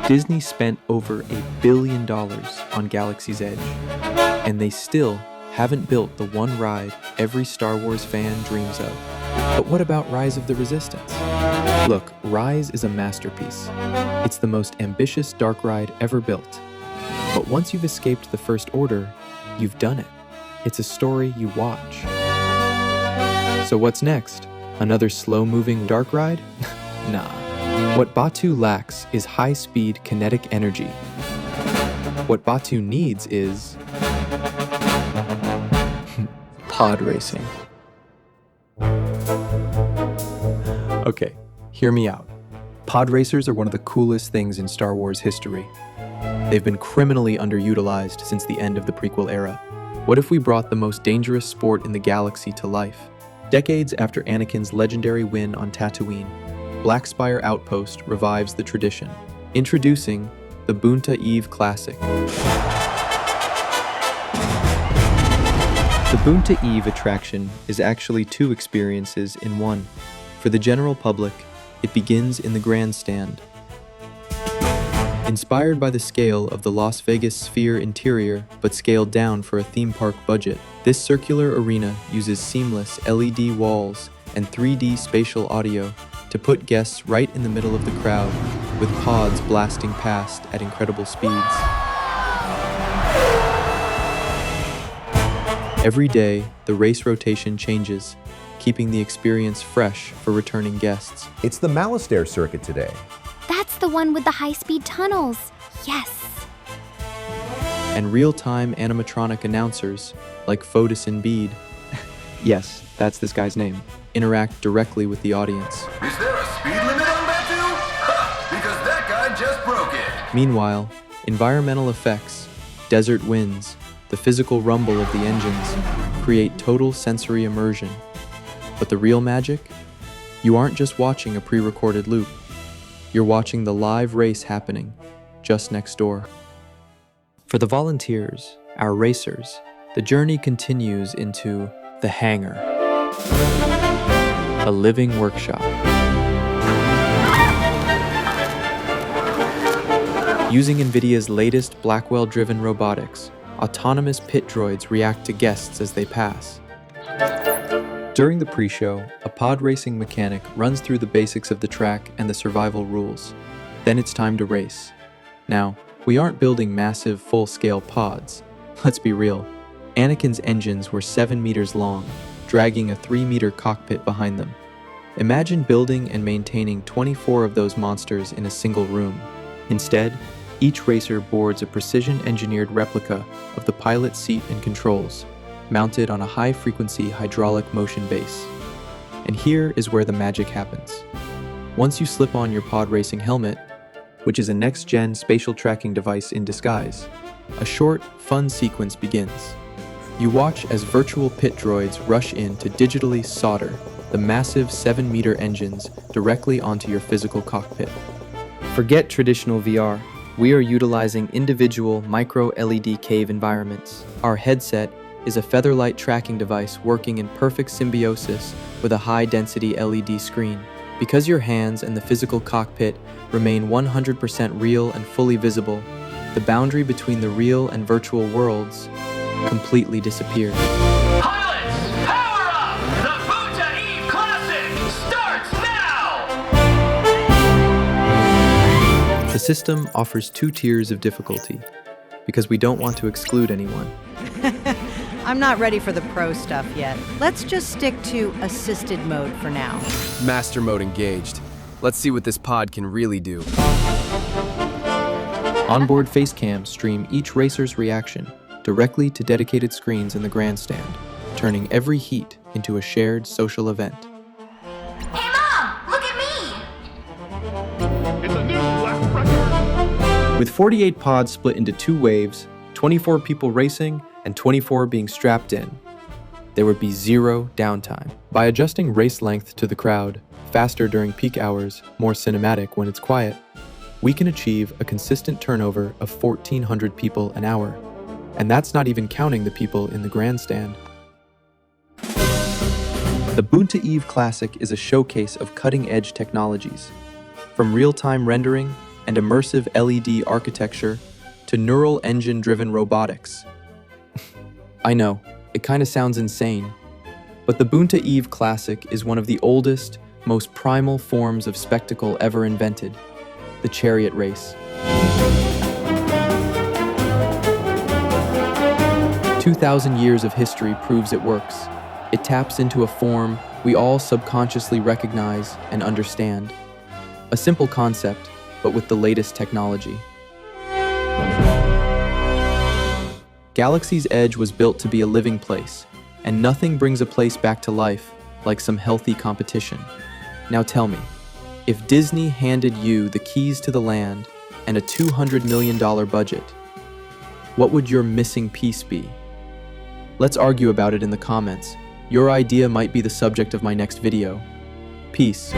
Disney spent over $1 billion on Galaxy's Edge, and they still haven't built the one ride every Star Wars fan dreams of. But what about Rise of the Resistance? Look, Rise is a masterpiece. It's the most ambitious dark ride ever built. But once you've escaped the First Order, you've done it. It's a story you watch. So what's next? Another slow-moving dark ride? Nah. What Batuu lacks is high-speed kinetic energy. What Batuu needs is pod racing. Okay, hear me out. Pod racers are one of the coolest things in Star Wars history. They've been criminally underutilized since the end of the prequel era. What if we brought the most dangerous sport in the galaxy to life? Decades after Anakin's legendary win on Tatooine, Black Spire Outpost revives the tradition, introducing the Boonta Eve Classic. The Boonta Eve attraction is actually two experiences in one. For the general public, it begins in the grandstand. Inspired by the scale of the Las Vegas Sphere interior, but scaled down for a theme park budget, this circular arena uses seamless LED walls and 3D spatial audio to put guests right in the middle of the crowd, with pods blasting past at incredible speeds. Every day, the race rotation changes, keeping the experience fresh for returning guests. It's the Malastare circuit today. That's the one with the high-speed tunnels. Yes. And real-time animatronic announcers, like Fotis and Bede, yes, that's this guy's name, interact directly with the audience. Is there a speed limit on Batuu? Ha! Because that guy just broke it. Meanwhile, environmental effects, desert winds, the physical rumble of the engines create total sensory immersion. But the real magic? You aren't just watching a pre-recorded loop. You're watching the live race happening just next door. For the volunteers, our racers, the journey continues into the hangar, a living workshop. Using NVIDIA's latest Blackwell-driven robotics, autonomous pit droids react to guests as they pass. During the pre-show, a pod racing mechanic runs through the basics of the track and the survival rules. Then it's time to race. Now, we aren't building massive, full-scale pods. Let's be real. Anakin's engines were 7 meters long, dragging a 3-meter cockpit behind them. Imagine building and maintaining 24 of those monsters in a single room. Instead, each racer boards a precision-engineered replica of the pilot's seat and controls, mounted on a high-frequency hydraulic motion base. And here is where the magic happens. Once you slip on your pod racing helmet, which is a next-gen spatial tracking device in disguise, a short, fun sequence begins. You watch as virtual pit droids rush in to digitally solder the massive 7-meter engines directly onto your physical cockpit. Forget traditional VR. We are utilizing individual micro-LED cave environments. Our headset is a featherlight tracking device working in perfect symbiosis with a high-density LED screen. Because your hands and the physical cockpit remain 100% real and fully visible, the boundary between the real and virtual worlds completely disappears. Pilots, power up! The Boonta Eve Classic starts now! The system offers 2 tiers of difficulty, because we don't want to exclude anyone. I'm not ready for the pro stuff yet. Let's just stick to assisted mode for now. Master mode engaged. Let's see what this pod can really do. Onboard face cams stream each racer's reaction directly to dedicated screens in the grandstand, turning every heat into a shared social event. Hey, Mom! Look at me! It's a new black record. With 48 pods split into 2 waves, 24 people racing, and 24 being strapped in, there would be 0 downtime. By adjusting race length to the crowd, faster during peak hours, more cinematic when it's quiet, we can achieve a consistent turnover of 1,400 people an hour. And that's not even counting the people in the grandstand. The Boonta Eve Classic is a showcase of cutting-edge technologies. From real-time rendering and immersive LED architecture to neural engine-driven robotics. I know, it kind of sounds insane, but the Boonta Eve Classic is one of the oldest, most primal forms of spectacle ever invented, the chariot race. 2,000 years of history proves it works. It taps into a form we all subconsciously recognize and understand. A simple concept, but with the latest technology. Galaxy's Edge was built to be a living place, and nothing brings a place back to life like some healthy competition. Now tell me, if Disney handed you the keys to the land and a $200 million budget, what would your missing piece be? Let's argue about it in the comments. Your idea might be the subject of my next video. Peace.